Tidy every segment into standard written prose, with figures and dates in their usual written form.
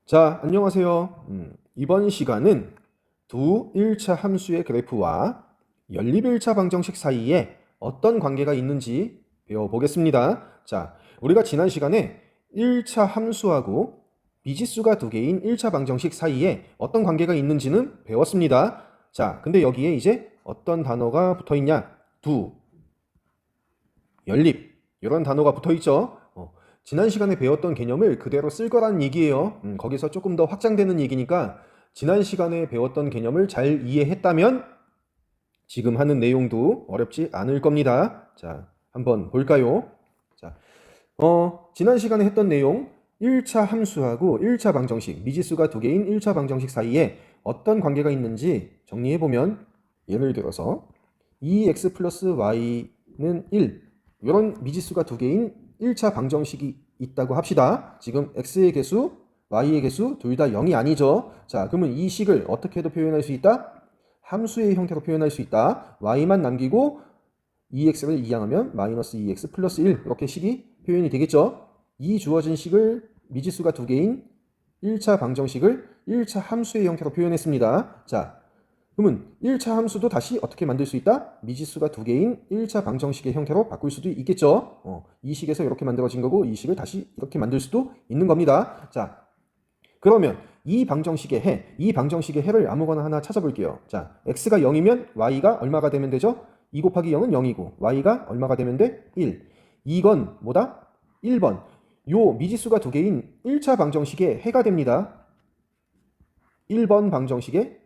자, 안녕하세요. 이번 시간은 두 1차 함수의 그래프와 연립 1차 방정식 사이에 어떤 관계가 있는지 배워보겠습니다. 자, 우리가 지난 시간에 1차 함수하고 미지수가 두 개인 1차 방정식 사이에 어떤 관계가 있는지는 배웠습니다. 자, 근데 여기에 이제 어떤 단어가 붙어 있냐? 두, 연립, 이런 단어가 붙어 있죠. 지난 시간에 배웠던 개념을 그대로 쓸 거라는 얘기예요. 거기서 조금 더 확장되는 얘기니까 지난 시간에 배웠던 개념을 잘 이해했다면 지금 하는 내용도 어렵지 않을 겁니다. 자, 한번 볼까요? 자, 지난 시간에 했던 내용 1차 함수하고 1차 방정식, 미지수가 두 개인 1차 방정식 사이에 어떤 관계가 있는지 정리해보면 예를 들어서 2x 플러스 y는 1 이런 미지수가 두 개인 1차 방정식이 있다고 합시다. 지금 x의 개수, y의 개수 둘 다 0이 아니죠. 자, 그러면 이 식을 어떻게도 표현할 수 있다? 함수의 형태로 표현할 수 있다. y만 남기고 2x를 이항하면 마이너스 2x 플러스 1 이렇게 식이 표현이 되겠죠. 이 주어진 식을 미지수가 두 개인 1차 방정식을 1차 함수의 형태로 표현했습니다. 자, 그러면 1차 함수도 다시 어떻게 만들 수 있다? 미지수가 두 개인 1차 방정식의 형태로 바꿀 수도 있겠죠. 이 식에서 이렇게 만들어진 거고 이 식을 다시 이렇게 만들 수도 있는 겁니다. 자, 그러면 이 방정식의 해를 아무거나 하나 찾아볼게요. 자, x가 0이면 y가 얼마가 되면 되죠? 2 곱하기 0은 0이고 y가 얼마가 되면 돼? 1. 이건 뭐다? 1번. 요 미지수가 두 개인 1차 방정식의 해가 됩니다. 1번 방정식의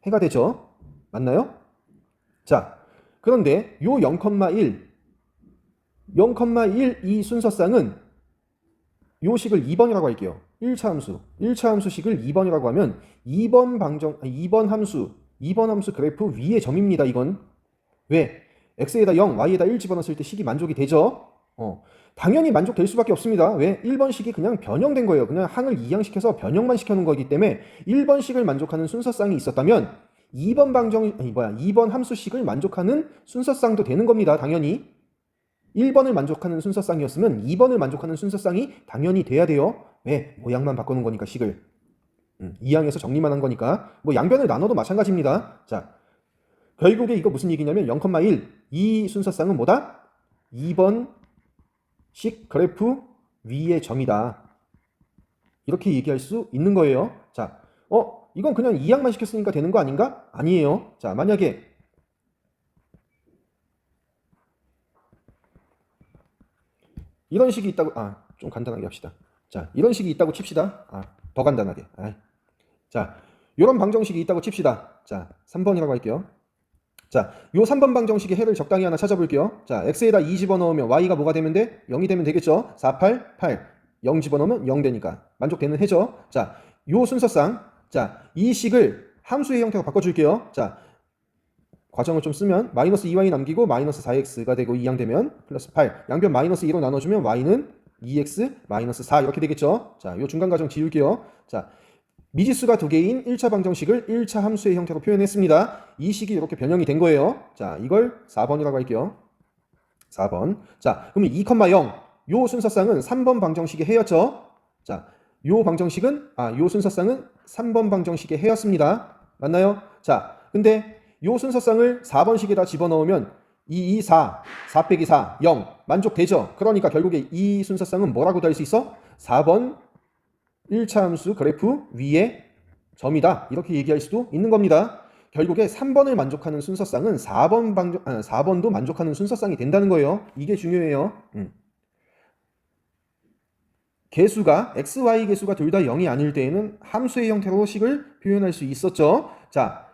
해가 되죠. 맞나요? 자, 그런데 요 0,1 이 순서쌍은 요 식을 2번이라고 할게요. 1차 함수 식을 2번이라고 하면 2번 함수 그래프 위의 점입니다. 이건 왜? x에다 0, y에다 1 집어넣었을 때 식이 만족이 되죠. 당연히 만족될 수밖에 없습니다. 왜? 1번식이 그냥 변형된 거예요. 그냥 항을 이항시켜서 변형만 시켜놓은 거기 때문에 1번식을 만족하는 순서쌍이 있었다면 2번 함수식을 만족하는 순서쌍도 되는 겁니다. 당연히 1번을 만족하는 순서쌍이었으면 2번을 만족하는 순서쌍이 당연히 돼야 돼요. 왜? 모양만 바꾸는 거니까 식을 이항해서 정리만 한 거니까 뭐 양변을 나눠도 마찬가지입니다. 자, 결국에 이거 무슨 얘기냐면 0,1 이 순서쌍은 뭐다? 2번 식 그래프 위의 점이다. 이렇게 얘기할 수 있는 거예요. 자, 이건 그냥 이항만 시켰으니까 되는 거 아닌가? 아니에요. 자, 만약에 이런 식이 있다고, 좀 간단하게 합시다. 자, 이런 식이 있다고 칩시다. 더 간단하게. 자, 이런 방정식이 있다고 칩시다. 자, 3번이라고 할게요. 자, 요 3번 방정식의 해를 적당히 하나 찾아볼게요. 자, x에다 2 집어넣으면 y가 뭐가 되면 돼? 0이 되면 되겠죠? 4, 8, 8. 0 집어넣으면 0 되니까 만족되는 해죠. 자, 요 순서쌍. 자, 이 식을 함수의 형태로 바꿔줄게요. 자, 과정을 좀 쓰면 마이너스 2y 남기고 마이너스 4x가 되고 이항되면 플러스 8. 양변 마이너스 2로 나눠주면 y는 2x 마이너스 4 이렇게 되겠죠. 자, 요 중간 과정 지울게요. 자, 미지수가 두 개인 1차 방정식을 1차 함수의 형태로 표현했습니다. 이 식이 이렇게 변형이 된 거예요. 자, 이걸 4번이라고 할게요. 4번. 자, 그러면 2,0 요 순서쌍은 3번 방정식의 해였죠. 자, 요 순서쌍은 3번 방정식의 해였습니다. 맞나요? 자, 근데 요 순서쌍을 4번식에다 집어넣으면 2, 4, 4 빼기 4, 0 만족되죠. 그러니까 결국에 이 순서쌍은 뭐라고도 할 수 있어? 4번 1차 함수 그래프 위에 점이다. 이렇게 얘기할 수도 있는 겁니다. 결국에 3번을 만족하는 순서쌍은 4번도 만족하는 순서쌍이 된다는 거예요. 이게 중요해요. 개수가 xy 개수가 둘 다 0이 아닐 때에는 함수의 형태로 식을 표현할 수 있었죠. 자,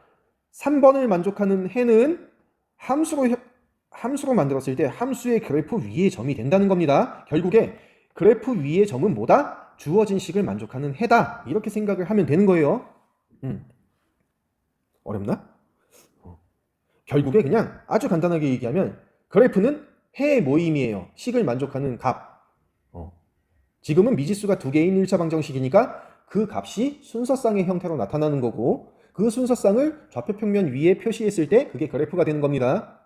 3번을 만족하는 해는 함수로 만들었을 때 함수의 그래프 위의 점이 된다는 겁니다. 결국에 그래프 위의 점은 뭐다? 주어진 식을 만족하는 해다. 이렇게 생각을 하면 되는 거예요. 어렵나? 결국에 그냥 아주 간단하게 얘기하면 그래프는 해의 모임이에요. 식을 만족하는 값. 지금은 미지수가 두 개인 1차 방정식이니까 그 값이 순서쌍의 형태로 나타나는 거고 그 순서쌍을 좌표평면 위에 표시했을 때 그게 그래프가 되는 겁니다.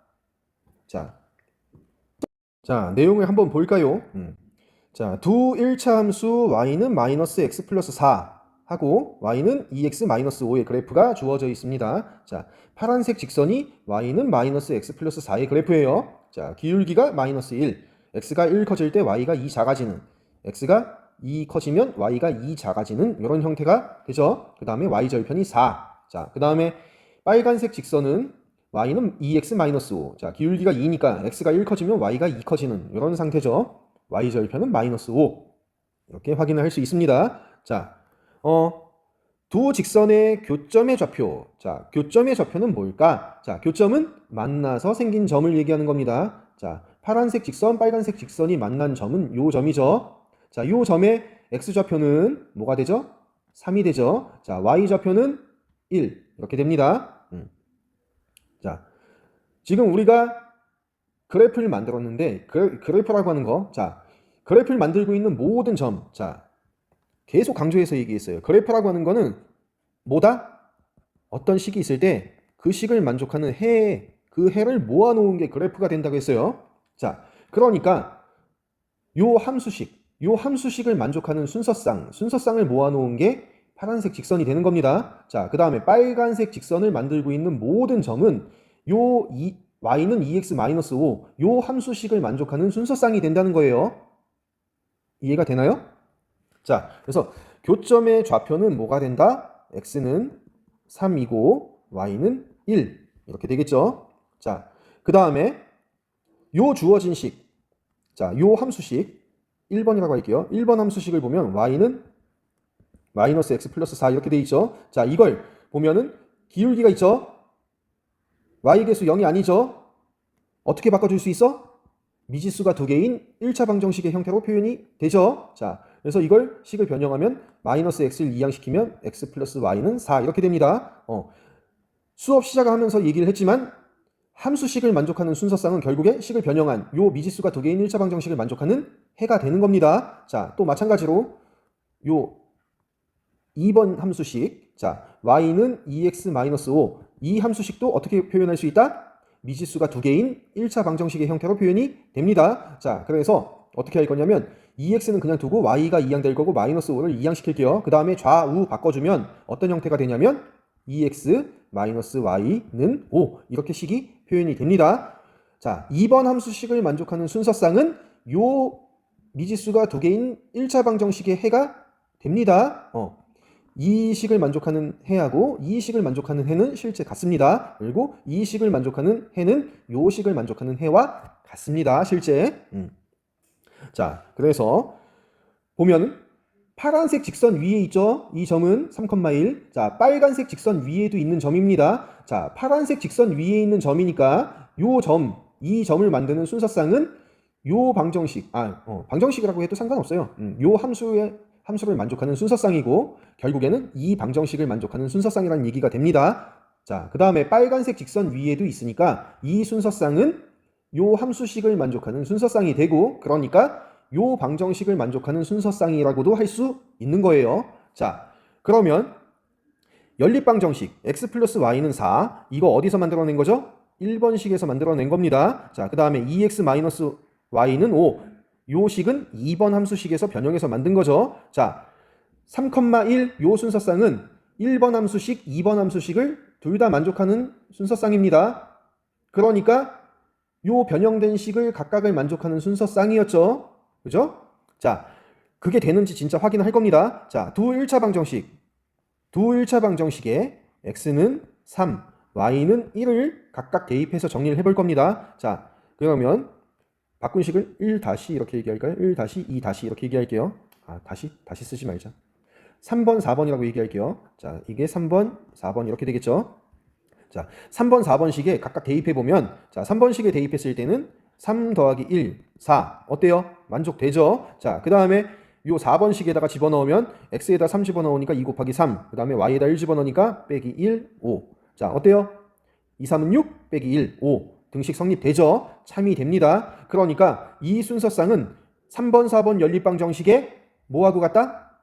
자, 내용을 한번 볼까요? 자, 두 1차 함수 y는 마이너스 x 플러스 4 하고 y는 2x 마이너스 5의 그래프가 주어져 있습니다. 자, 파란색 직선이 y는 마이너스 x 플러스 4의 그래프예요. 자, 기울기가 마이너스 1, x가 1 커질 때 y가 2 작아지는, x가 2 커지면 y가 2 작아지는 이런 형태가 되죠. 그 다음에 y절편이 4. 자, 그 다음에 빨간색 직선은 y는 2x 마이너스 5. 자, 기울기가 2니까 x가 1 커지면 y가 2 커지는 이런 상태죠. y절편은 마이너스 5. 이렇게 확인을 할 수 있습니다. 자, 두 직선의 교점의 좌표. 자, 교점의 좌표는 뭘까? 자, 교점은 만나서 생긴 점을 얘기하는 겁니다. 자, 파란색 직선, 빨간색 직선이 만난 점은 요 점이죠. 자, 요 점의 x좌표는 뭐가 되죠? 3이 되죠. 자, y좌표는 1. 이렇게 됩니다. 자, 지금 우리가 그래프를 만들었는데 그래프라고 하는 거, 자, 그래프를 만들고 있는 모든 점, 자, 계속 강조해서 얘기했어요. 그래프라고 하는 거는 뭐다? 어떤 식이 있을 때 그 식을 만족하는 그 해를 모아놓은 게 그래프가 된다고 했어요. 자, 그러니까 요 함수식을 만족하는 순서쌍을 모아놓은 게 파란색 직선이 되는 겁니다. 자, 그 다음에 빨간색 직선을 만들고 있는 모든 점은 y는 2x-5, 요 함수식을 만족하는 순서쌍이 된다는 거예요. 이해가 되나요? 자, 그래서 교점의 좌표는 뭐가 된다? x는 3이고 y는 1 이렇게 되겠죠. 자, 그 다음에 요 주어진 식, 자, 요 함수식 1번이라고 할게요. 1번 함수식을 보면 y는 마이너스 x 플러스 4 이렇게 돼 있죠. 자, 이걸 보면은 기울기가 있죠. y계수 0이 아니죠. 어떻게 바꿔줄 수 있어? 미지수가 두 개인 1차 방정식의 형태로 표현이 되죠. 자, 그래서 이걸 식을 변형하면 마이너스 x를 이항시키면 x 플러스 y는 4 이렇게 됩니다. 수업 시작하면서 얘기를 했지만 함수식을 만족하는 순서쌍은 결국에 식을 변형한 요 미지수가 두 개인 1차 방정식을 만족하는 해가 되는 겁니다. 자, 또 마찬가지로 요 2번 함수식, 자, y는 2x-5, 이 함수식도 어떻게 표현할 수 있다? 미지수가 두 개인 1차 방정식의 형태로 표현이 됩니다. 자, 그래서 어떻게 할 거냐면 2x는 그냥 두고 y가 이항될 거고 마이너스 5를 이항시킬게요. 그 다음에 좌우 바꿔주면 어떤 형태가 되냐면 2x 마이너스 y는 5 이렇게 식이 표현이 됩니다. 자, 2번 함수식을 만족하는 순서쌍은 요 미지수가 두 개인 1차 방정식의 해가 됩니다. 이 식을 만족하는 해하고 이 식을 만족하는 해는 실제 같습니다. 그리고 이 식을 만족하는 해는 요 식을 만족하는 해와 같습니다. 실제. 자, 그래서 보면 파란색 직선 위에 있죠. 이 점은 3,1. 자, 빨간색 직선 위에도 있는 점입니다. 자, 파란색 직선 위에 있는 점이니까 이 점을 만드는 순서쌍은 요 방정식, 방정식이라고 해도 상관없어요. 요 함수를 만족하는 순서쌍이고 결국에는 이 방정식을 만족하는 순서쌍이라는 얘기가 됩니다. 자, 그 다음에 빨간색 직선 위에도 있으니까 이 순서쌍은 요 함수식을 만족하는 순서쌍이 되고 그러니까 요 방정식을 만족하는 순서쌍이라고도 할 수 있는 거예요. 자, 그러면 연립방정식 x 플러스 y는 4 이거 어디서 만들어낸 거죠? 1번식에서 만들어낸 겁니다. 자, 그 다음에 2x 마이너스 y는 5 요 식은 2번 함수식에서 변형해서 만든 거죠. 자, 3,1 요 순서쌍은 1번 함수식, 2번 함수식을 둘 다 만족하는 순서쌍입니다. 그러니까 요 변형된 식을 각각을 만족하는 순서쌍이었죠. 그죠? 자, 그게 되는지 진짜 확인을 할 겁니다. 자, 두 1차 방정식에 x는 3, y는 1을 각각 대입해서 정리를 해볼 겁니다. 자, 그러면 바꾼 식을 1 다시 이렇게 얘기할까요? 1 다시 2 다시 이렇게 얘기할게요. 다시 쓰지 말자. 3번 4번이라고 얘기할게요. 자, 이게 3번 4번 이렇게 되겠죠. 자, 3번 4번식에 각각 대입해 보면 자, 3번식에 대입했을 때는 3 더하기 1 4 어때요? 만족되죠. 자, 그 다음에 요 4번식에다가 집어넣으면 x에다 3 집어넣으니까 2 곱하기 3 그 다음에 y에다 1 집어넣으니까 빼기 1 5 자, 어때요? 2, 3은 6 빼기 1 5 등식 성립되죠. 참이 됩니다. 그러니까 이 순서쌍은 3번 4번 연립방정식에 뭐하고 같다?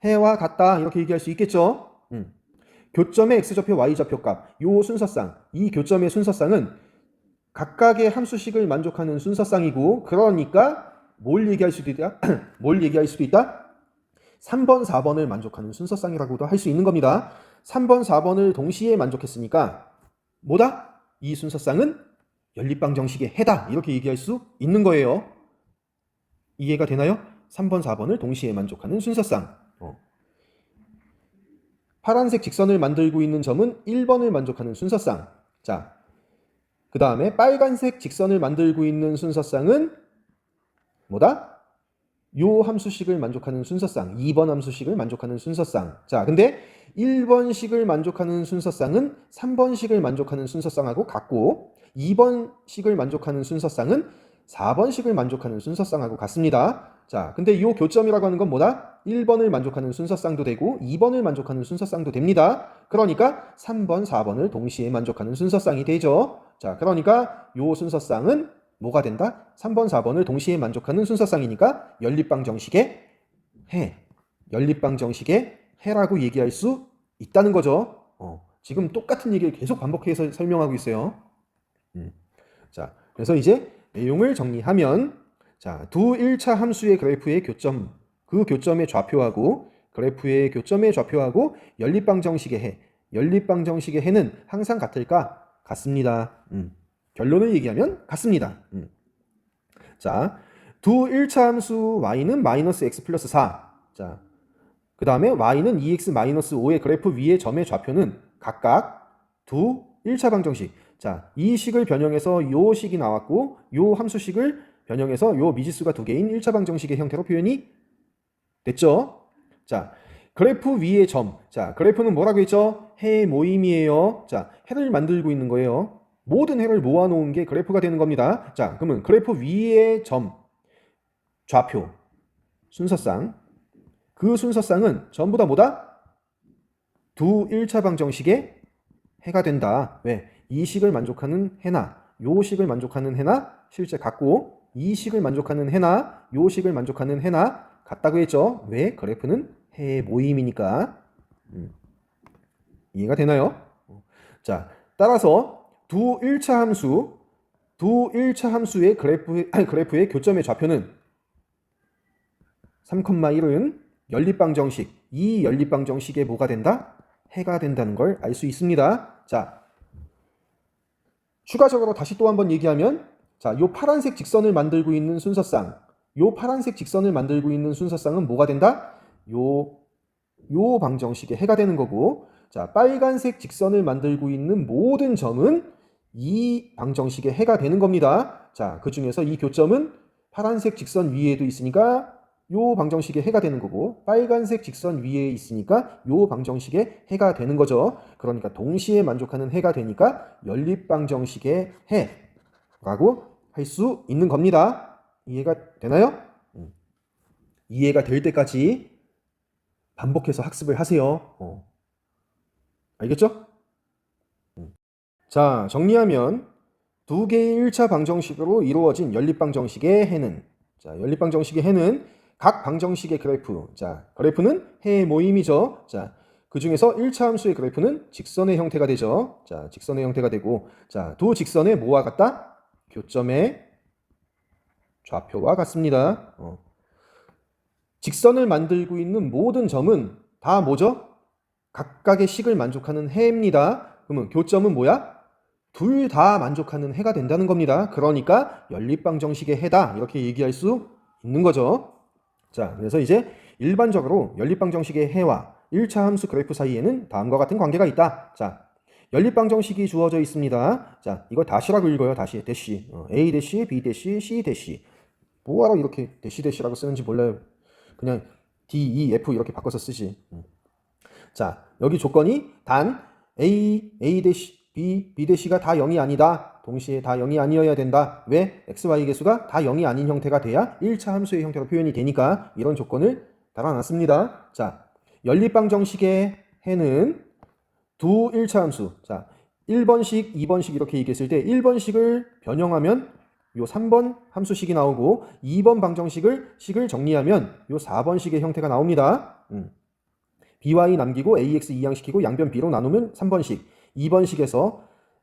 해와 같다 이렇게 얘기할 수 있겠죠. 교점의 x좌표 y좌표 값 요 순서쌍 이 교점의 순서쌍은 각각의 함수식을 만족하는 순서쌍이고 그러니까 뭘 얘기할 수도 있다? 뭘 얘기할 수도 있다? 3번, 4번을 만족하는 순서쌍이라고도 할 수 있는 겁니다. 3번, 4번을 동시에 만족했으니까 뭐다? 이 순서쌍은 연립방정식의 해다. 이렇게 얘기할 수 있는 거예요. 이해가 되나요? 3번, 4번을 동시에 만족하는 순서쌍. 파란색 직선을 만들고 있는 점은 1번을 만족하는 순서쌍. 자, 그 다음에 빨간색 직선을 만들고 있는 순서쌍은 뭐다? 요 함수식을 만족하는 순서쌍, 2번 함수식을 만족하는 순서쌍. 자, 근데 1번식을 만족하는 순서쌍은 3번식을 만족하는 순서쌍하고 같고 2번식을 만족하는 순서쌍은 4번식을 만족하는 순서쌍하고 같습니다. 자, 근데 요 교점이라고 하는 건 뭐다? 1번을 만족하는 순서쌍도 되고 2번을 만족하는 순서쌍도 됩니다. 그러니까 3번, 4번을 동시에 만족하는 순서쌍이 되죠. 자, 그러니까 요 순서쌍은 뭐가 된다? 3번, 4번을 동시에 만족하는 순서쌍이니까 연립방정식의 해, 연립방정식의 해라고 얘기할 수 있다는 거죠. 지금 똑같은 얘기를 계속 반복해서 설명하고 있어요. 자, 그래서 이제 내용을 정리하면 자, 두 1차 함수의 그래프의 교점, 그 교점의 좌표하고 그래프의 교점의 좌표하고 연립방정식의 해, 연립방정식의 해는 항상 같을까? 같습니다. 결론을 얘기하면 같습니다. 자, 두 1차 함수 y는 마이너스 x 플러스 4. 자, 그 다음에 y는 2x 마이너스 5의 그래프 위의 점의 좌표는 각각 두 1차 방정식. 자, 이 식을 변형해서 요 식이 나왔고 요 함수식을 변형해서 요 미지수가 두 개인 1차 방정식의 형태로 표현이 됐죠? 자, 그래프 위의 점. 자, 그래프는 뭐라고 했죠? 해 모임이에요. 자, 해를 만들고 있는 거예요. 모든 해를 모아놓은 게 그래프가 되는 겁니다. 자, 그러면 그래프 위의 점, 좌표, 순서쌍. 그 순서쌍은 전부 다 뭐다? 두 1차 방정식의 해가 된다. 왜? 이 식을 만족하는 해나 요 식을 만족하는 해나 실제 같고 이 식을 만족하는 해나 요 식을 만족하는 해나 같다고 했죠. 왜? 그래프는 해의 모임이니까. 이해가 되나요? 자, 따라서 두 1차 함수의 그래프의 교점의 좌표는 3,1은 연립방정식, 이 연립방정식의 뭐가 된다? 해가 된다는 걸 알 수 있습니다. 자, 추가적으로 다시 또 한번 얘기하면 자, 요 파란색 직선을 만들고 있는 순서쌍, 요 파란색 직선을 만들고 있는 순서쌍은 뭐가 된다? 요 방정식의 해가 되는 거고, 자, 빨간색 직선을 만들고 있는 모든 점은 이 방정식의 해가 되는 겁니다. 자, 그 중에서 이 교점은 파란색 직선 위에도 있으니까 요 방정식의 해가 되는 거고, 빨간색 직선 위에 있으니까 요 방정식의 해가 되는 거죠. 그러니까 동시에 만족하는 해가 되니까 연립방정식의 해라고 할 수 있는 겁니다. 이해가 되나요? 이해가 될 때까지 반복해서 학습을 하세요. 알겠죠? 자, 정리하면 두 개의 1차 방정식으로 이루어진 연립방정식의 해는, 자, 연립방정식의 해는 각 방정식의 그래프, 자, 그래프는 해의 모임이죠. 자, 그 중에서 1차 함수의 그래프는 직선의 형태가 되죠. 자, 직선의 형태가 되고, 자, 두 직선의 뭐와 같다? 교점의 좌표와 같습니다. 직선을 만들고 있는 모든 점은 다 뭐죠? 각각의 식을 만족하는 해입니다. 그러면 교점은 뭐야? 둘 다 만족하는 해가 된다는 겁니다. 그러니까 연립방정식의 해다 이렇게 얘기할 수 있는 거죠. 자, 그래서 이제 일반적으로 연립방정식의 해와 1차 함수 그래프 사이에는 다음과 같은 관계가 있다. 자, 연립방정식이 주어져 있습니다. 자, 이거 다시라고 읽어요. 다시, 대시. A 대시, B 대시, C 대시. 뭐하러 이렇게 대시 대시라고 쓰는지 몰라요. 그냥 D, E, F 이렇게 바꿔서 쓰지. 자, 여기 조건이 단 A, A 대시, B, B 대시가 다 0이 아니다. 동시에 다 0이 아니어야 된다. 왜? X, Y 개수가 다 0이 아닌 형태가 돼야 1차 함수의 형태로 표현이 되니까 이런 조건을 달아놨습니다. 자, 연립방정식의 해는 두 1차 함수. 자, 1번식, 2번식 이렇게 얘기했을 때 1번식을 변형하면 요 3번 함수식이 나오고 2번 방정식을 정리하면 요 4번식의 형태가 나옵니다. by 남기고 ax 이항시키고 양변 b로 나누면 3번식. 2번식에서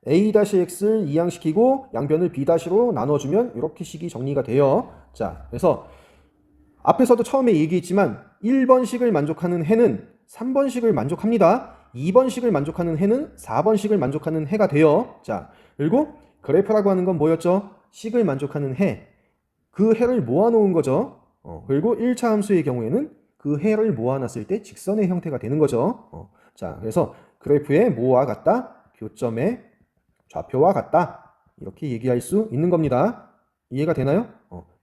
a-x를 이항시키고 양변을 b-로 나눠주면 이렇게 식이 정리가 돼요. 자, 그래서 앞에서도 처음에 얘기했지만 1번식을 만족하는 해는 3번식을 만족합니다. 2번식을 만족하는 해는 4번식을 만족하는 해가 돼요. 자, 그리고 그래프라고 하는 건 뭐였죠? 식을 만족하는 해. 그 해를 모아놓은 거죠. 그리고 1차 함수의 경우에는 그 해를 모아놨을 때 직선의 형태가 되는 거죠. 자, 그래서 그래프의 뭐와 같다? 교점의 좌표와 같다. 이렇게 얘기할 수 있는 겁니다. 이해가 되나요?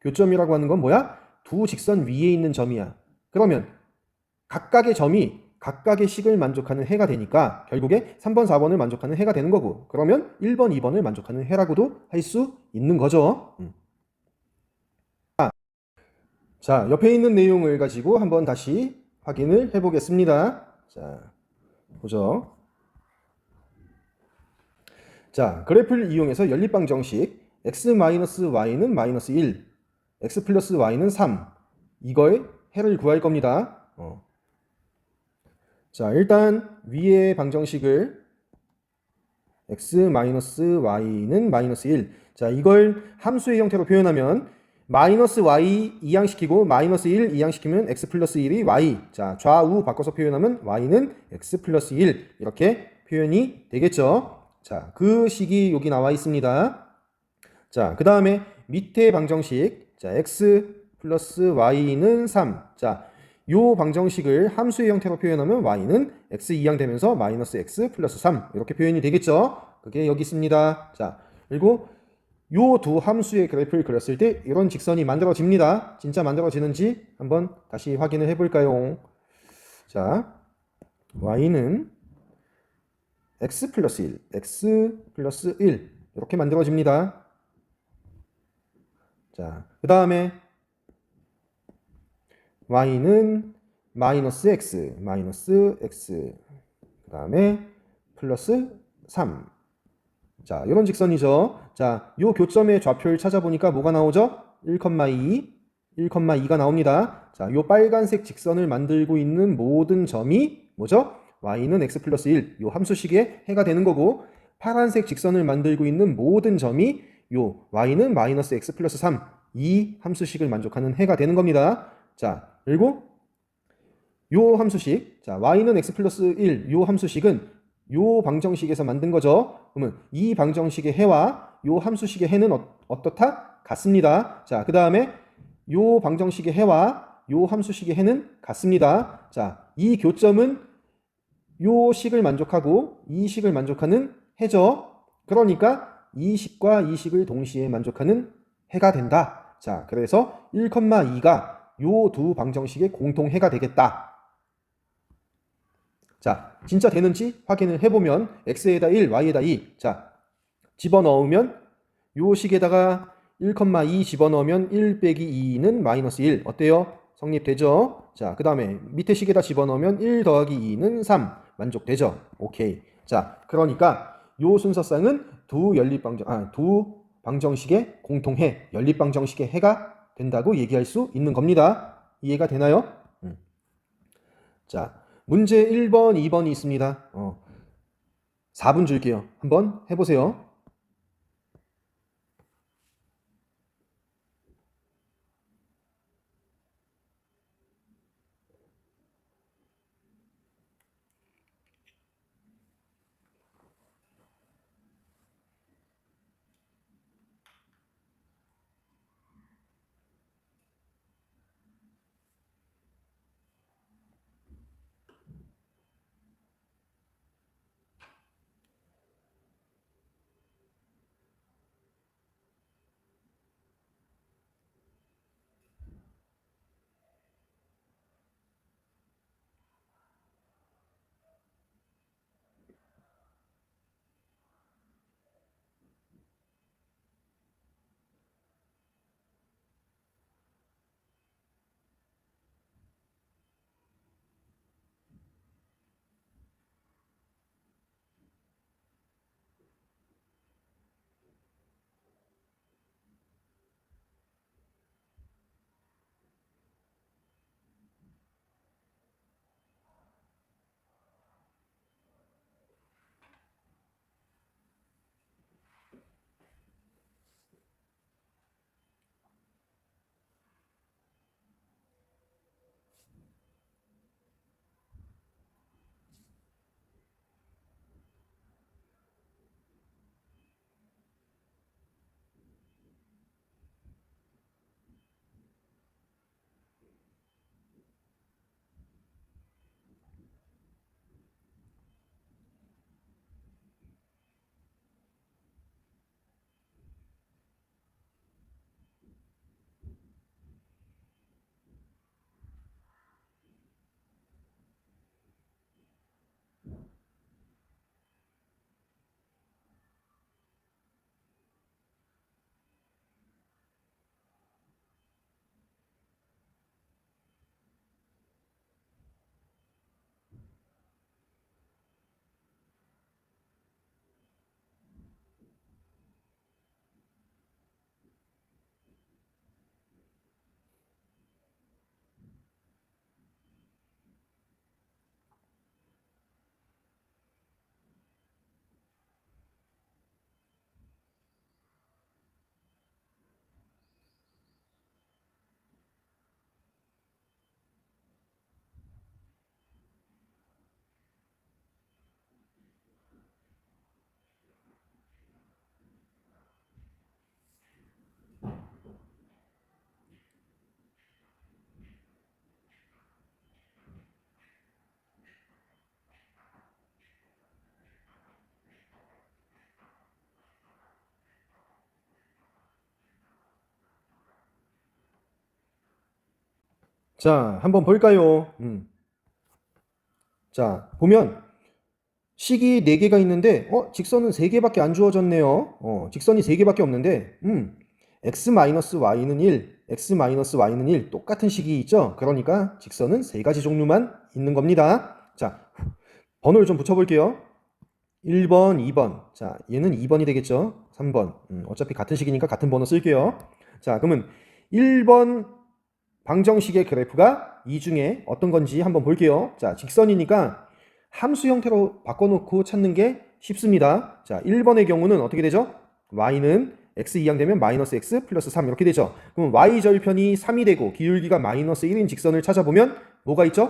교점이라고 하는 건 뭐야? 두 직선 위에 있는 점이야. 그러면 각각의 점이 각각의 식을 만족하는 해가 되니까 결국에 3번, 4번을 만족하는 해가 되는 거고, 그러면 1번, 2번을 만족하는 해라고도 할 수 있는 거죠. 자, 옆에 있는 내용을 가지고 한번 다시 확인을 해보겠습니다. 자, 보죠. 자, 그래프를 이용해서 연립방정식 x-y는 마이너스 1, x 플러스 y는 3, 이거의 해를 구할 겁니다. 자, 일단 위의 방정식을 x-y는 마이너스 1. 자, 이걸 함수의 형태로 표현하면 마이너스 y 이항시키고 마이너스 1 이항시키면 x 플러스 1이 y. 자, 좌우 바꿔서 표현하면 y는 x 플러스 1. 이렇게 표현이 되겠죠. 자, 그 식이 여기 나와 있습니다. 자, 그 다음에 밑에 방정식. 자, x 플러스 y는 3. 자, 요 방정식을 함수의 형태로 표현하면 y는 x 이항되면서 마이너스 x 플러스 3 이렇게 표현이 되겠죠. 그게 여기 있습니다. 자, 그리고 요 두 함수의 그래프를 그렸을 때 이런 직선이 만들어집니다. 진짜 만들어지는지 한번 다시 확인을 해볼까요? 자, y는 x 플러스 1, x 플러스 1 이렇게 만들어집니다. 자, 그 다음에 y는 마이너스 x, 그 다음에 플러스 3. 자, 이런 직선이죠. 자, 요 교점의 좌표를 찾아보니까 뭐가 나오죠? 1,2, 1,2가 나옵니다. 자, 요 빨간색 직선을 만들고 있는 모든 점이 뭐죠? y는 x 플러스 1, 요 함수식의 해가 되는 거고, 파란색 직선을 만들고 있는 모든 점이 요 y는 마이너스 x 플러스 3, 이 함수식을 만족하는 해가 되는 겁니다. 자, 그리고 요 함수식, 자, y는 x 플러스 1, 요 함수식은 요 방정식에서 만든 거죠. 그러면 이 방정식의 해와 요 함수식의 해는 어떻다? 같습니다. 자, 그 다음에 요 방정식의 해와 요 함수식의 해는 같습니다. 자, 이 교점은 요 식을 만족하고 이 식을 만족하는 해죠. 그러니까 이 식과 이 식을 동시에 만족하는 해가 된다. 자, 그래서 1,2가 요 두 방정식의 공통해가 되겠다. 자, 진짜 되는지 확인을 해보면 x에다 1, y에다 2. 자, 집어넣으면 요 식에다가 1,2 집어넣으면 1 빼기 2는 마이너스 1. 어때요? 성립되죠? 자, 그 다음에 밑에 식에다 집어넣으면 1 더하기 2는 3. 만족되죠? 오케이. 자, 그러니까 요 순서상은 두 방정식의 공통해, 연립방정식의 해가 된다고 얘기할 수 있는 겁니다. 이해가 되나요? 자, 문제 1번, 2번이 있습니다. 4분 줄게요. 한번 해보세요. 자, 한번 볼까요? 자, 보면 식이 4개가 있는데 직선은 3개밖에 안 주어졌네요. 직선이 3개밖에 없는데 x-y는 1, x-y는 1 똑같은 식이 있죠? 그러니까 직선은 3가지 종류만 있는 겁니다. 자, 번호를 좀 붙여볼게요. 1번, 2번. 자, 얘는 2번이 되겠죠? 3번. 어차피 같은 식이니까 같은 번호 쓸게요. 자, 그러면 1번 방정식의 그래프가 이 중에 어떤 건지 한번 볼게요. 자, 직선이니까 함수 형태로 바꿔놓고 찾는 게 쉽습니다. 자, 1번의 경우는 어떻게 되죠? y는 x 이항되면 마이너스 x 플러스 3 이렇게 되죠. 그럼 y 절편이 3이 되고 기울기가 마이너스 1인 직선을 찾아보면 뭐가 있죠?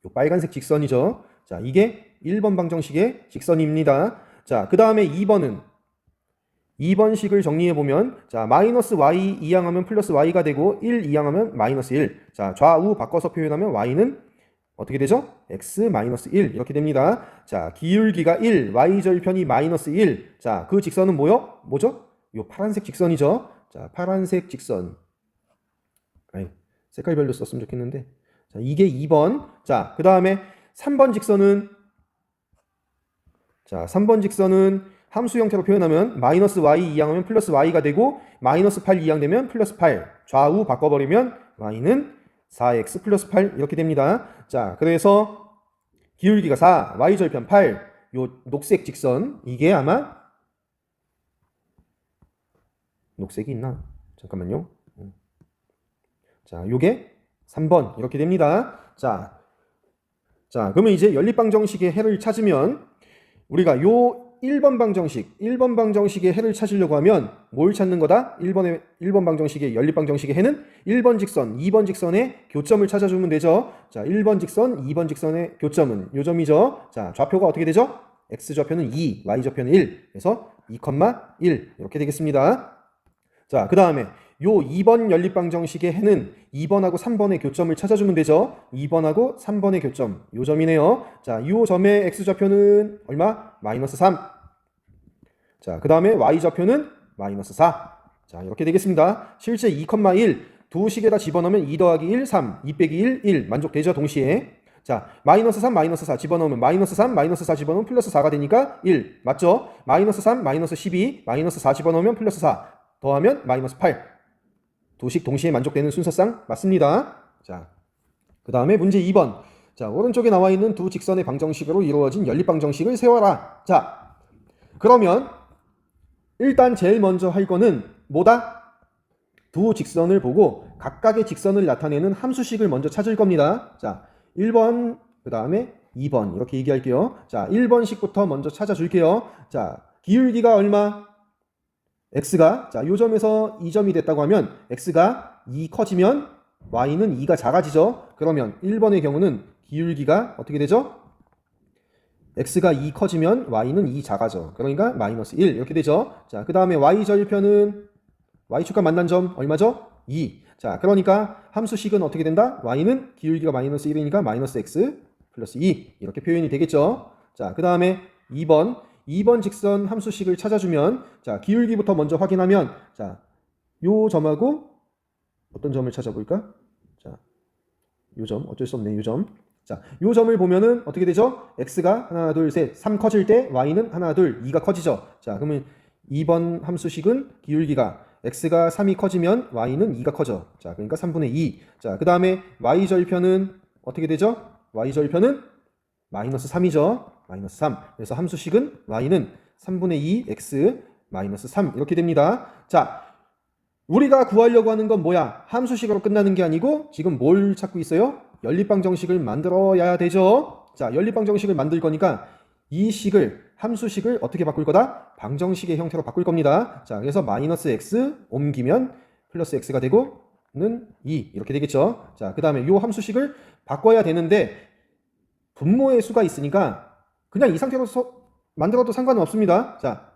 요 빨간색 직선이죠. 자, 이게 1번 방정식의 직선입니다. 자, 그 다음에 2번은 2번 식을 정리해보면 자, 마이너스 y 이항하면 플러스 y가 되고 1 이항하면 마이너스 1. 자, 좌우 바꿔서 표현하면 y는 어떻게 되죠? x 마이너스 1 이렇게 됩니다. 자, 기울기가 1, y 절편이 마이너스 1. 자, 그 직선은 뭐죠? 요 파란색 직선이죠. 자, 파란색 직선. 색깔별로 썼으면 좋겠는데. 자, 이게 2번. 자, 그 다음에 3번 직선은 자, 3번 직선은 함수 형태로 표현하면 마이너스 y 이항하면 플러스 y가 되고 마이너스 8 이항되면 플러스 8. 좌우 바꿔버리면 y는 4x 플러스 8 이렇게 됩니다. 자, 그래서 기울기가 4, y 절편 8. 요 녹색 직선 이게 아마 녹색이 있나? 잠깐만요. 자, 요게 3번 이렇게 됩니다. 자, 그러면 이제 연립방정식의 해를 찾으면 우리가 요 1번 방정식의 해를 찾으려고 하면 뭘 찾는 거다? 1번 방정식의 연립방정식의 해는 1번 직선, 2번 직선의 교점을 찾아주면 되죠. 자, 1번 직선, 2번 직선의 교점은 요 점이죠. 자, 좌표가 어떻게 되죠? x좌표는 2, y좌표는 1. 그래서 2, 1 이렇게 되겠습니다. 자, 그 다음에 요 2번 연립방정식의 해는 2번하고 3번의 교점을 찾아주면 되죠. 2번하고 3번의 교점, 요 점이네요. 자, 요 점의 x좌표는 얼마? 마이너스 3. 자, 그 다음에 y좌표는 마이너스 4. 자, 이렇게 되겠습니다. 실제 2, 1 두 식에다 집어넣으면 2 더하기 1, 3, 2 빼기 1, 1 만족되죠, 동시에. 자, 마이너스 3, 마이너스 4 집어넣으면 마이너스 3, 마이너스 4 집어넣으면 플러스 4가 되니까 1. 맞죠? 마이너스 3, 마이너스 12, 마이너스 4 집어넣으면 플러스 4. 더하면 마이너스 8. 두식 동시에 만족되는 순서상 맞습니다. 자, 그 다음에 문제 2번. 자, 오른쪽에 나와 있는 두 직선의 방정식으로 이루어진 연립방정식을 세워라. 자, 그러면 일단 제일 먼저 할 거는 뭐다? 두 직선을 보고 각각의 직선을 나타내는 함수식을 먼저 찾을 겁니다. 자, 1번, 그 다음에 2번 이렇게 얘기할게요. 자, 1번식부터 먼저 찾아줄게요. 자, 기울기가 얼마? x가 자, 요 점에서 2점이 됐다고 하면 x가 2 커지면 y는 2가 작아지죠. 그러면 1번의 경우는 기울기가 어떻게 되죠? x가 2 커지면 y는 2 작아져. 그러니까 마이너스 1 이렇게 되죠. 자, 그 다음에 y절편은 y축과 만난 점 얼마죠? 2. 자, 그러니까 함수식은 어떻게 된다? y는 기울기가 마이너스 1이니까 마이너스 x 플러스 2 이렇게 표현이 되겠죠. 자, 그 다음에 2번 직선 함수식을 찾아주면 자, 기울기부터 먼저 확인하면 자, 요 점하고 어떤 점을 찾아볼까? 자, 요 점 어쩔 수 없네. 요 점. 자, 요 점을 보면은 어떻게 되죠? x가 하나, 둘, 셋, 3 커질 때 y는 하나, 둘, 2가 커지죠. 자, 그러면 2번 함수식은 기울기가 x가 3이 커지면 y는 2가 커져. 자, 그러니까 3분의 2. 자, 그 다음에 y절편은 어떻게 되죠? y절편은 마이너스 3이죠. 마이너스 3. 그래서 함수식은 y는 3분의 2 x 마이너스 3 이렇게 됩니다. 자, 우리가 구하려고 하는 건 뭐야? 함수식으로 끝나는 게 아니고 지금 뭘 찾고 있어요? 연립방정식을 만들어야 되죠. 자, 연립방정식을 만들 거니까 이 식을 함수식을 어떻게 바꿀 거다? 방정식의 형태로 바꿀 겁니다. 자, 그래서 마이너스 x 옮기면 플러스 x가 되고 는 2 이렇게 되겠죠. 자, 그 다음에 이 함수식을 바꿔야 되는데 분모의 수가 있으니까 그냥 이 상태로 만들어도 상관은 없습니다. 자,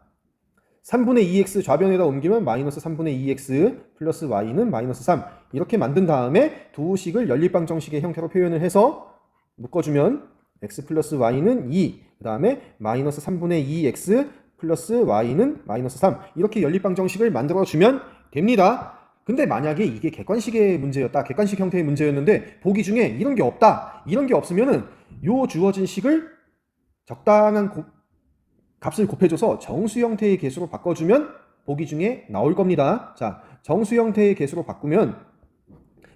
3분의 2x 좌변에다 옮기면 마이너스 3분의 2x 플러스 y는 마이너스 3 이렇게 만든 다음에 두 식을 연립방정식의 형태로 표현을 해서 묶어주면 x 플러스 y는 2, 그 다음에 마이너스 3분의 2x 플러스 y는 마이너스 3 이렇게 연립방정식을 만들어주면 됩니다. 근데 만약에 이게 객관식의 문제였다. 객관식 형태의 문제였는데 보기 중에 이런 게 없다. 이런 게 없으면은 요 주어진 식을 적당한 값을 곱해줘서 정수 형태의 개수로 바꿔주면 보기 중에 나올 겁니다. 자, 정수 형태의 개수로 바꾸면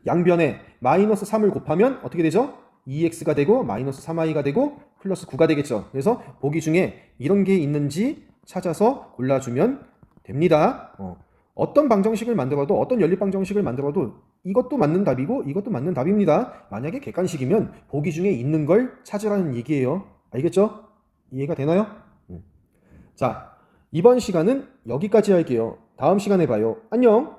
양변에 마이너스 3을 곱하면 어떻게 되죠? 2x가 되고 마이너스 3i가 되고 플러스 9가 되겠죠. 그래서 보기 중에 이런 게 있는지 찾아서 골라주면 됩니다. 어떤 방정식을 만들어도 어떤 연립 방정식을 만들어도 이것도 맞는 답이고 이것도 맞는 답입니다. 만약에 객관식이면 보기 중에 있는 걸 찾으라는 얘기예요. 알겠죠? 이해가 되나요? 자, 이번 시간은 여기까지 할게요. 다음 시간에 봐요. 안녕.